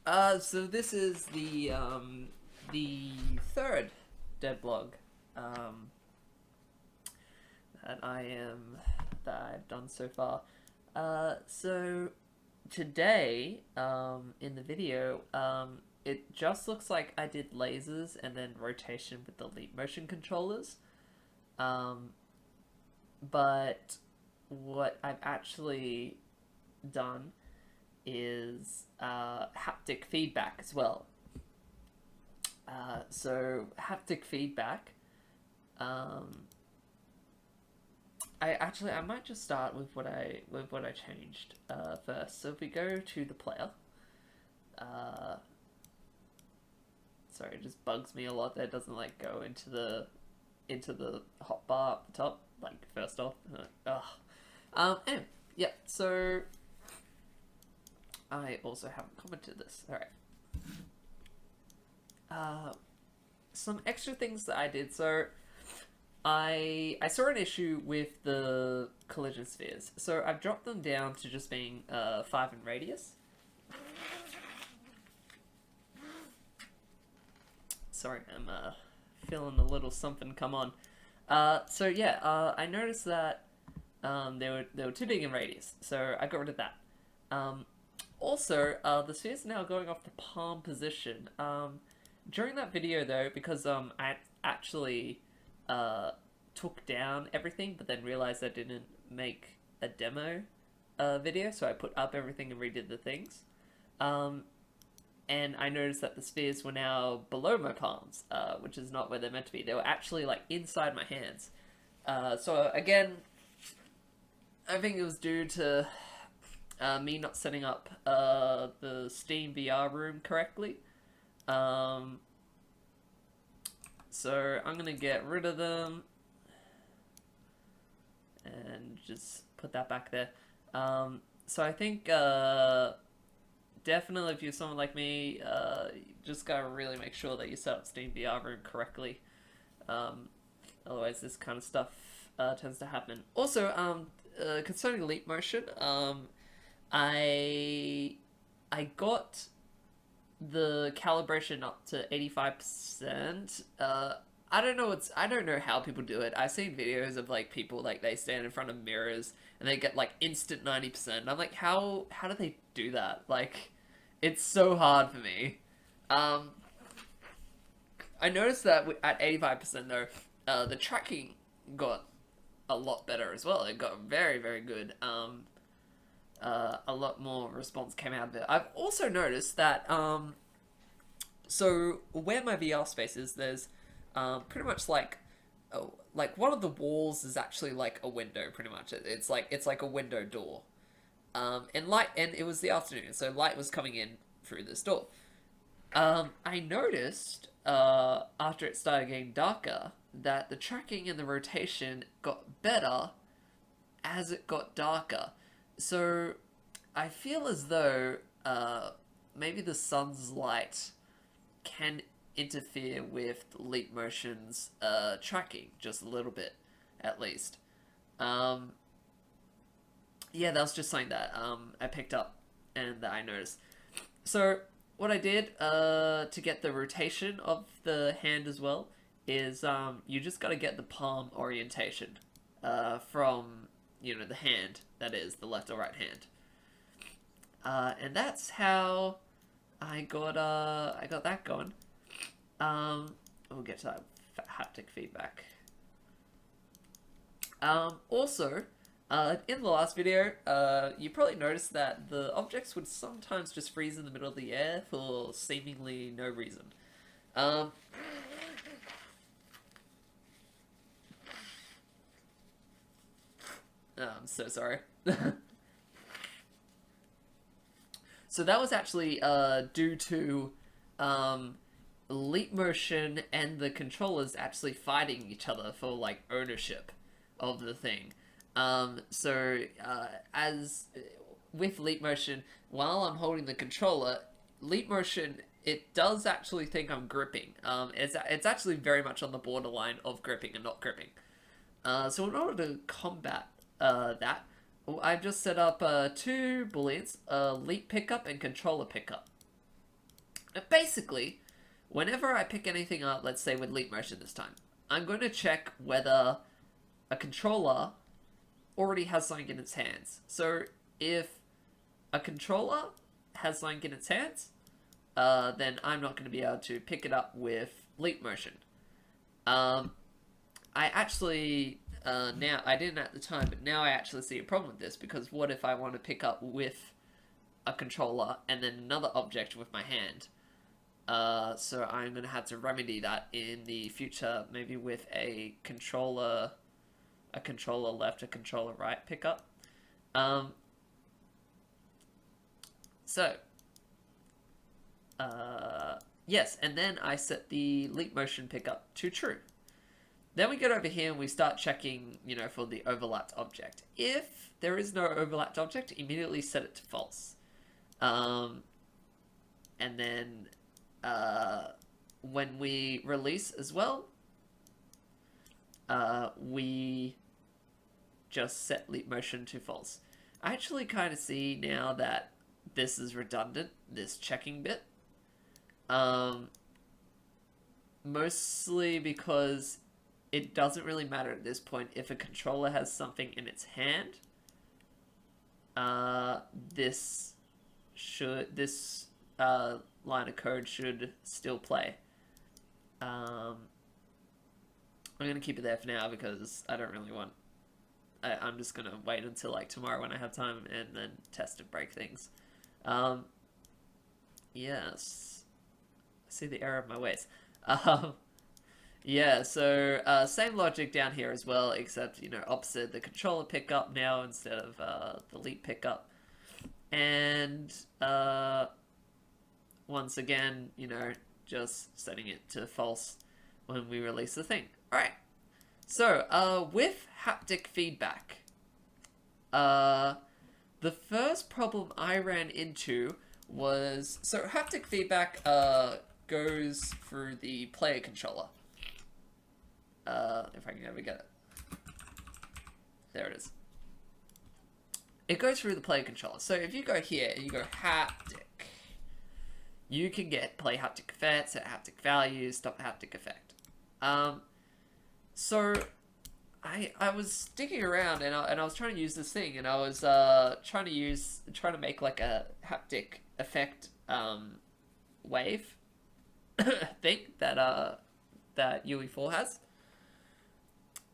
So this is the third devlog um, that I've done so far. So today, in the video, it just looks like I did lasers and then rotation with the leap motion controllers. Um, but what I've actually done is haptic feedback as well. So haptic feedback. Um, I might just start with what I changed first. So if we go to the player, uh, sorry, it just bugs me a lot that it doesn't like go into the hotbar at the top. Like first off, ugh. Anyway, yeah. So I also haven't commented this. All right. Uh, some extra things that I did. So I saw an issue with the collision spheres, so I've dropped them down to just being 5 in radius. Sorry, I'm feeling a little something come on. So yeah, I noticed that they were too big in radius, so I got rid of that. Um, Also, the sphere's now going off the palm position. During that video though, because I actually uh, took down everything, but then realized I didn't make a demo video, so I put up everything and redid the things. Um, and I noticed that the spheres were now below my palms, which is not where they're meant to be. They were actually like inside my hands. So again, I think it was due to me not setting up the Steam VR room correctly. Um, so I'm gonna get rid of them and just put that back there. So I think definitely if you're someone like me, you just gotta really make sure that you set up Steam VR room correctly. Um, Otherwise, this kind of stuff tends to happen. Also, concerning leap motion, I I got the calibration up to 85%. I don't know how people do it. I've seen videos of like people like they stand in front of mirrors and they get like instant 90%. I'm like, how do they do that? Like, it's so hard for me. Um, I noticed that at 85% though, the tracking got a lot better as well. It got very good. A lot more response came out of it. I've also noticed that so where my VR space is, there's pretty much like one of the walls is actually like a window. Pretty much, it's like a window door. And it was the afternoon, so light was coming in through this door. I noticed after it started getting darker that the tracking and the rotation got better as it got darker. So I feel as though maybe the sun's light can interfere with leap motion's tracking just a little bit, at least. Um, yeah, that was just something that I picked up and that I noticed. So what I did to get the rotation of the hand as well is you just got to get the palm orientation from the hand, that is the left or right hand, and that's how I got that going. We'll get to that haptic feedback. Also, in the last video, you probably noticed that the objects would sometimes just freeze in the middle of the air for seemingly no reason. Um, I'm so sorry. So that was actually due to um, leap motion and the controllers actually fighting each other for like ownership of the thing. As with leap motion, while I'm holding the controller, leap motion it does actually think I'm gripping. It's actually very much on the borderline of gripping and not gripping. So in order to combat that, I've just set up two booleans: leap pickup and controller pickup. Basically, whenever I pick anything up, let's say with leap motion this time, I'm going to check whether a controller already has something in its hands. So if a controller has something in its hands, then I'm not going to be able to pick it up with leap motion. I actually, now, I didn't at the time, but now I actually see a problem with this, because what if I want to pick up with a controller and then another object with my hand? So I'm going to have to remedy that in the future, maybe with a controller left, a controller right pickup. Yes, and then I set the leap motion pickup to true. Then we get over here and we start checking, for the overlapped object. If there is no overlapped object, immediately set it to false. And then when we release as well, we just set leap motion to false. I actually kind of see now that this is redundant, this checking bit. Mostly because it doesn't really matter at this point if a controller has something in its hand. This line of code should still play. I'm gonna keep it there for now because I don't really want. I'm just gonna wait until like tomorrow when I have time and then test and break things. Yes, I see the error of my ways. Yeah, so same logic down here as well, except opposite the controller pickup now instead of the leap pickup, and once again, just setting it to false when we release the thing. All right. So with haptic feedback, the first problem I ran into was haptic feedback goes through the player controller. If I can ever get it. There it is. It goes through the player controller. So if you go here and you go haptic, you can play haptic effects, set haptic values, stop haptic effect. So I was digging around and I was trying to use this thing, and I was trying to make like a haptic effect wave thing that UE4 has.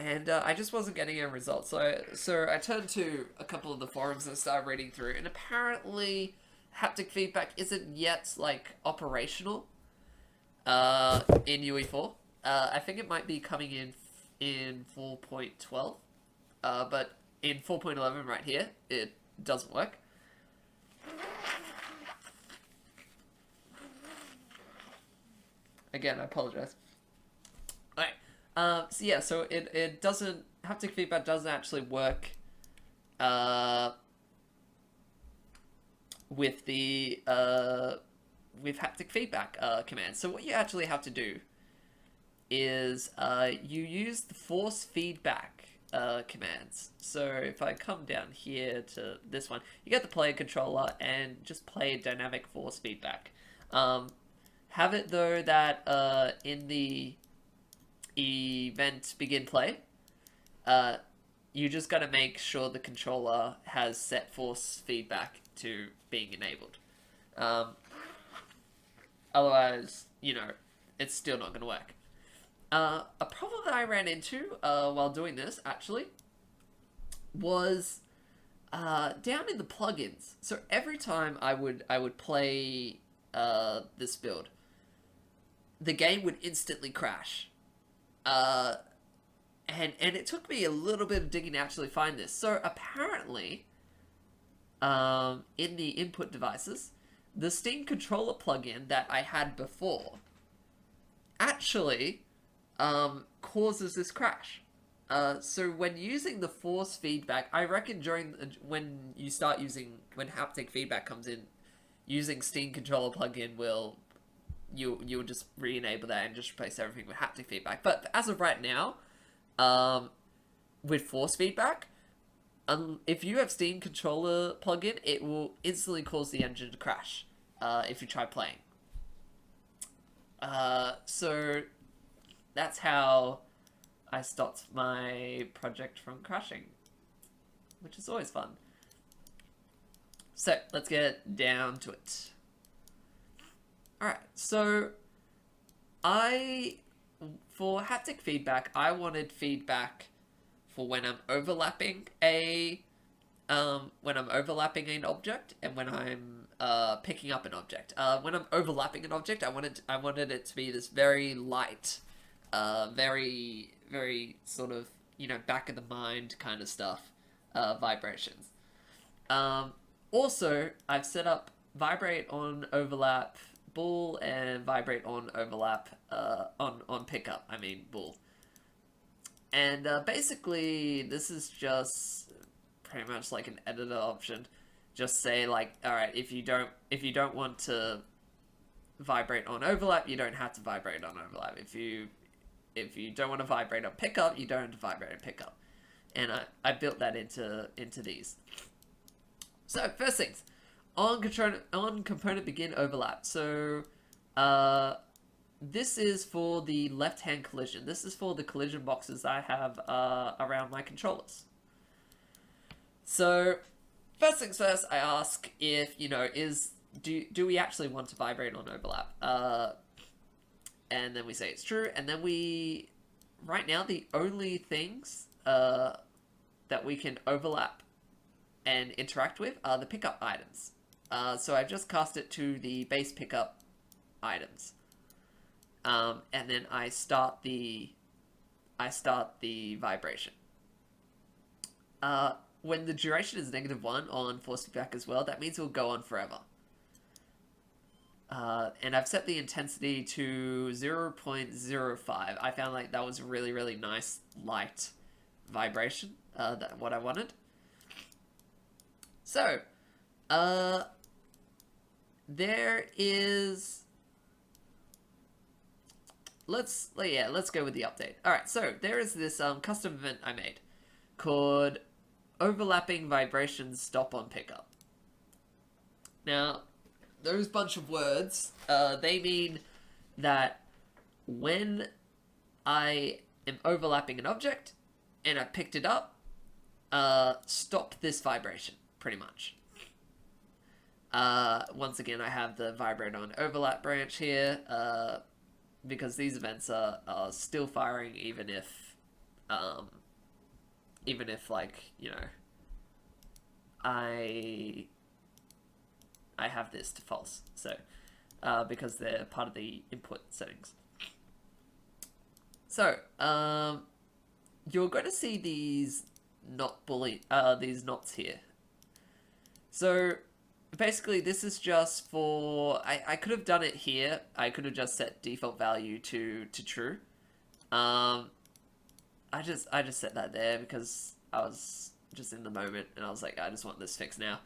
And I just wasn't getting a result. So I turned to a couple of the forums and started reading through, and apparently haptic feedback isn't yet like operational in UE4. I think it might be coming in 4.12, but in 4.11 right here, it doesn't work. Again, I apologize. Alright, so yeah, so it doesn't, haptic feedback doesn't actually work with the with haptic feedback command. So what you actually have to do is you use the force feedback commands. So if I come down here to this one, you get the player controller and just play dynamic force feedback. Have it though that in the event begin play, you just got to make sure the controller has set force feedback to being enabled. Otherwise, it's still not going to work. A problem that I ran into while doing this, actually, was down in the plugins. So every time I would play this build, the game would instantly crash. And it took me a little bit of digging to actually find this. So apparently, in the input devices, the Steam controller plugin that I had before actually causes this crash. So when using the force feedback, I reckon when haptic feedback comes in, using Steam controller plugin will you'll just re-enable that and just replace everything with haptic feedback. But as of right now, with force feedback, if you have Steam controller plugin, it will instantly cause the engine to crash if you try playing. So that's how I stopped my project from crashing, which is always fun. So let's get down to it. Alright, so for haptic feedback, I wanted feedback for when I'm overlapping an object and when I'm picking up an object. When I'm overlapping an object, I wanted it to be this very light, very sort of back of the mind kind of stuff, vibrations. Also, I've set up vibrate on overlap bool and vibrate on overlap on pickup. I mean bool. And basically, this is just pretty much like an editor option. Just say like, all right, if you don't want to vibrate on overlap, you don't have to vibrate on overlap. If you don't want to vibrate on pickup, you don't have to vibrate on pickup. And I built that into these. So first things, on component begin overlap. So this is for the left-hand collision. This is for the collision boxes I have around my controllers. So first things first, I ask if do we actually want to vibrate on overlap? And then we say it's true, and then right now the only things that we can overlap and interact with are the pickup items. So I've just cast it to the base pickup items. And then I start the vibration. When the duration is -1 on force feedback as well, that means it will go on forever. And I've set the intensity to 0.05. I found like that was a really nice light vibration. What I wanted. So, there is. Let's go with the update. All right, so there is this custom event I made called overlapping vibrations stop on pickup. Now, those bunch of words, they mean that when I am overlapping an object and I picked it up, stop this vibration, pretty much. Once again, I have the vibrate on overlap branch here, because these events are still firing even if like, I have this to false, so because they're part of the input settings. So you're going to see these these knots here. So basically this is just for I could have done it here. I could have just set default value to true. I just set that there because I was just in the moment and I was like, I just want this fixed now.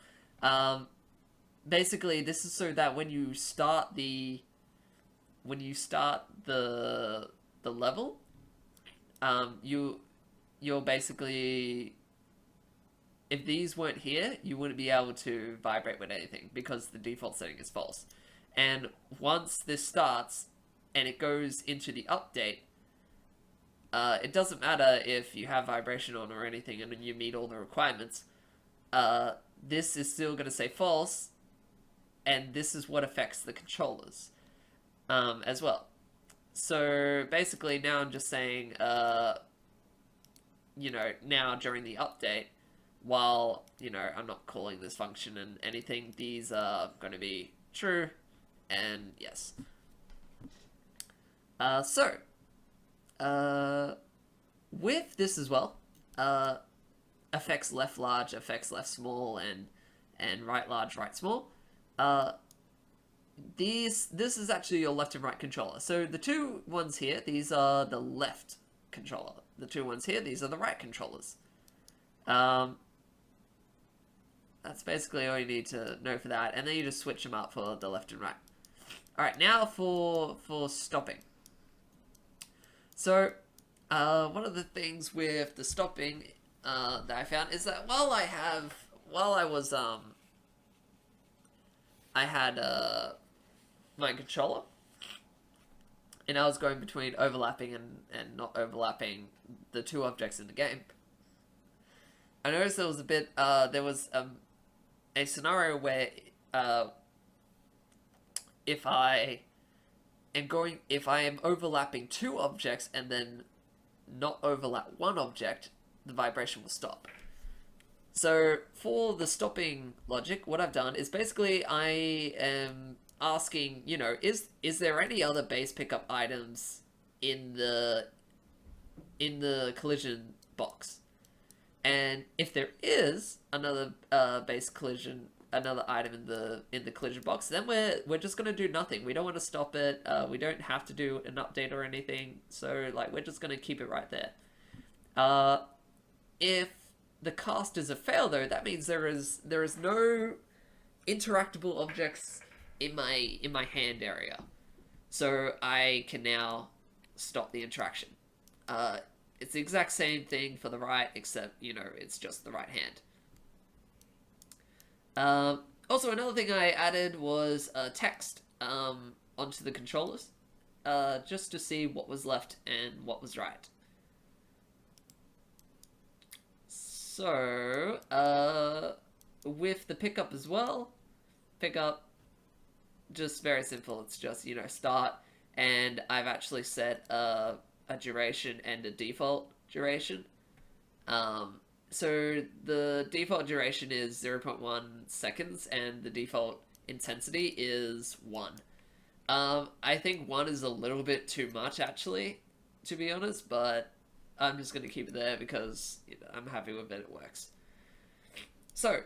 Basically this is so that when you start the level, you're basically, if these weren't here, you wouldn't be able to vibrate with anything because the default setting is false. And once this starts and it goes into the update, it doesn't matter if you have vibration on or anything and you meet all the requirements. This is still going to say false, and this is what affects the controllers as well. So basically now I'm just saying, now during the update, while, I'm not calling this function and anything, these are going to be true and yes. With this as well, affects left large, affects left small, and right large, right small. This is actually your left and right controller. So the two ones here, these are the left controller. The two ones here, these are the right controllers. That's basically all you need to know for that, and then you just switch them up for the left and right. Alright, now for stopping. So, one of the things with the stopping that I found is that I had my controller, and I was going between overlapping and not overlapping the two objects in the game, I noticed there was a scenario where if I if I am overlapping two objects and then not overlap one object, the vibration will stop. So for the stopping logic, what I've done is basically I am asking, is there any other base pickup items in the collision box? And if there is another another item in the collision box, then we're just gonna do nothing. We don't want to stop it. We don't have to do an update or anything. So like we're just gonna keep it right there. If the cast is a fail, though, that means there is no interactable objects in my hand area, so I can now stop the interaction. It's the exact same thing for the right, except it's just the right hand. Also, another thing I added was text onto the controllers, just to see what was left and what was right. So, with the pickup as well, pickup, just very simple. It's just, start, and I've actually set a duration and a default duration. So the default duration is 0.1 seconds, and the default intensity is 1. I think 1 is a little bit too much, actually, to be honest, but I'm just going to keep it there because I'm happy with it, it works. So,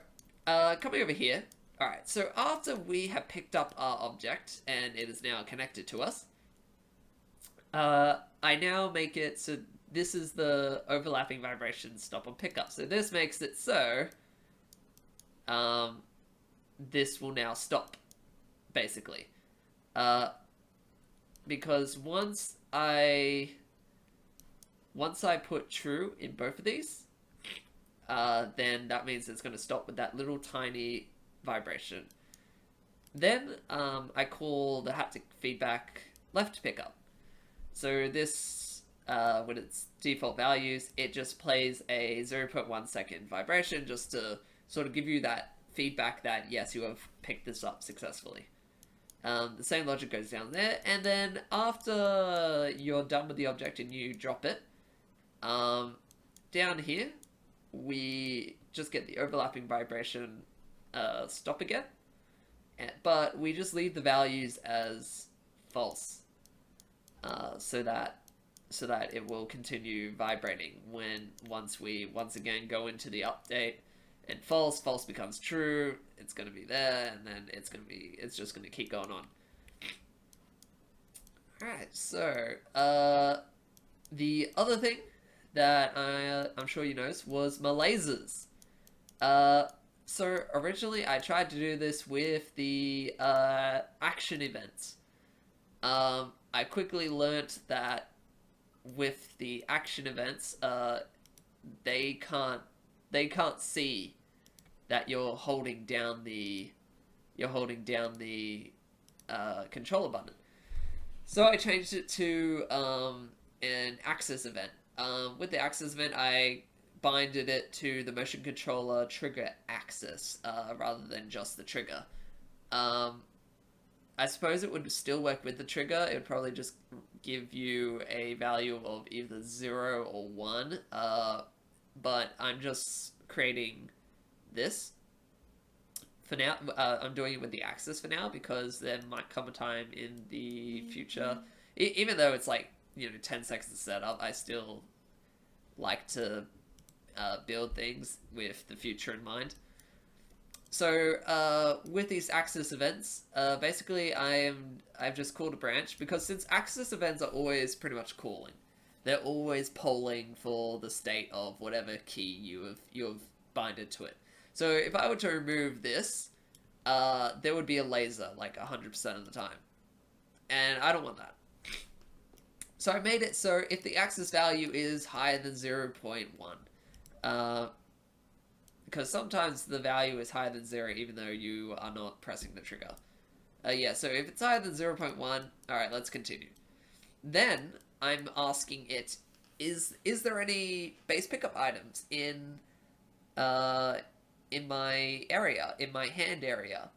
coming over here, alright, so after we have picked up our object and it is now connected to us, I now make it so this is the overlapping vibration stop on pickup. So this makes it so this will now stop, basically. Because once I put true in both of these, then that means it's going to stop with that little tiny vibration. Then I call the haptic feedback left pickup. So this, with its default values, it just plays a 0.1 second vibration just to sort of give you that feedback that, yes, you have picked this up successfully. The same logic goes down there, and then after you're done with the object and you drop it, down here, we just get the overlapping vibration stop again, but we just leave the values as false, so that it will continue vibrating once we once again go into the update, and false becomes true, it's going to be there, and then it's just going to keep going on. Alright, so the other thing that I'm sure you noticed was my lasers. So originally I tried to do this with the action events. I quickly learnt that with the action events, they can't see that you're holding down the controller button. So I changed it to an axis event. With the axis event, I binded it to the motion controller trigger axis rather than just the trigger. I suppose it would still work with the trigger. It would probably just give you a value of either 0 or 1. But I'm just creating this for now. I'm doing it with the axis for now because there might come a time in the future, even though it's like 10 seconds to set up, I still like to build things with the future in mind. So with these axis events, basically I've just called a branch, because since axis events are always pretty much calling, they're always polling for the state of whatever key you have binded to it. So if I were to remove this, there would be a laser like 100% of the time, and I don't want that. So I made it so if the axis value is higher than 0.1, because sometimes the value is higher than 0 even though you are not pressing the trigger. Yeah, so if it's higher than 0.1, alright, let's continue. then I'm asking it, is there any base pickup items uh in my area, in my hand area?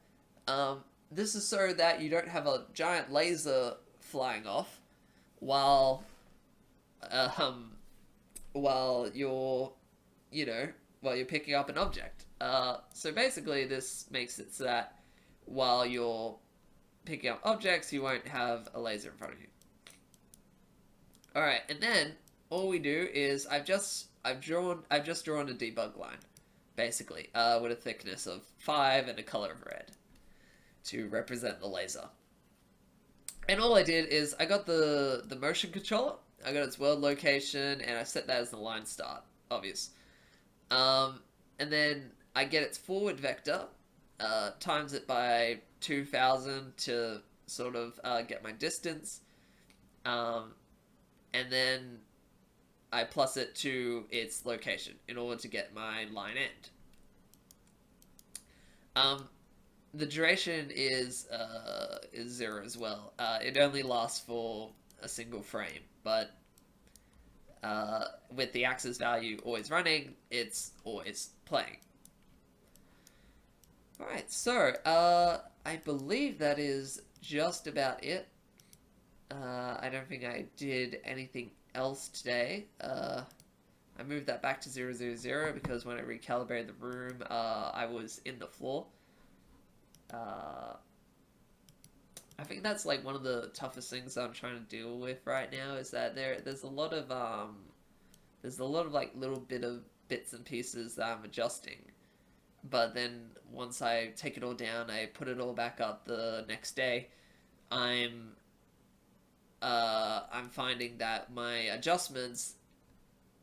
This is so that you don't have a giant laser flying off while um while you're you know while you're picking up an object. So basically, this makes it so that while you're picking up objects, you won't have a laser in front of you. All right, and then all we do is I've just drawn a debug line, basically, with a thickness of 5 and a color of red to represent the laser. And all I did is I got the motion controller, I got its world location, and I set that as the line start, obvious. And then I get its forward vector, times it by 2000 to sort of get my distance, and then I plus it to its location in order to get my line end. The duration is 0 as well. It only lasts for a single frame, but with the axis value always running, it's always playing. Alright, so I believe that is just about it. I don't think I did anything else today. I moved that back to 000 because when I recalibrated the room, I was in the floor. I think that's like one of the toughest things I'm trying to deal with right now is that there's a lot of like little bits and pieces that I'm adjusting. But then once I take it all down, I put it all back up the next day, I'm finding that my adjustments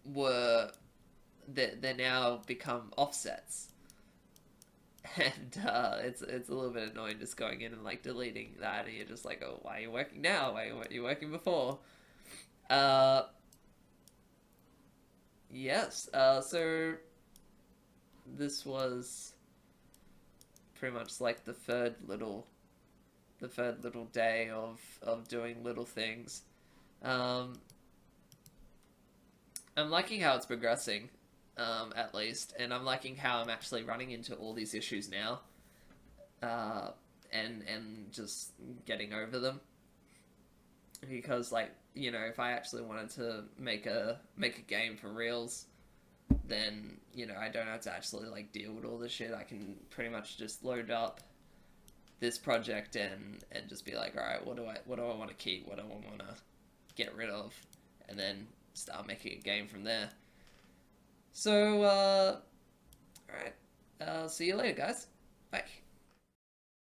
they're now become offsets. And it's a little bit annoying just going in and like deleting that, and you're just like, oh, why are you working now? Why weren't you working before? Yes. So this was pretty much like the third little day of doing little things. I'm liking how it's progressing. At least, and I'm liking how I'm actually running into all these issues now, and just getting over them. Because, like, if I actually wanted to make a game for reals, then I don't have to actually like deal with all this shit. I can pretty much just load up this project and just be like, all right, what do I want to keep? What do I want to get rid of? And then start making a game from there. So, alright. See you later, guys. Bye.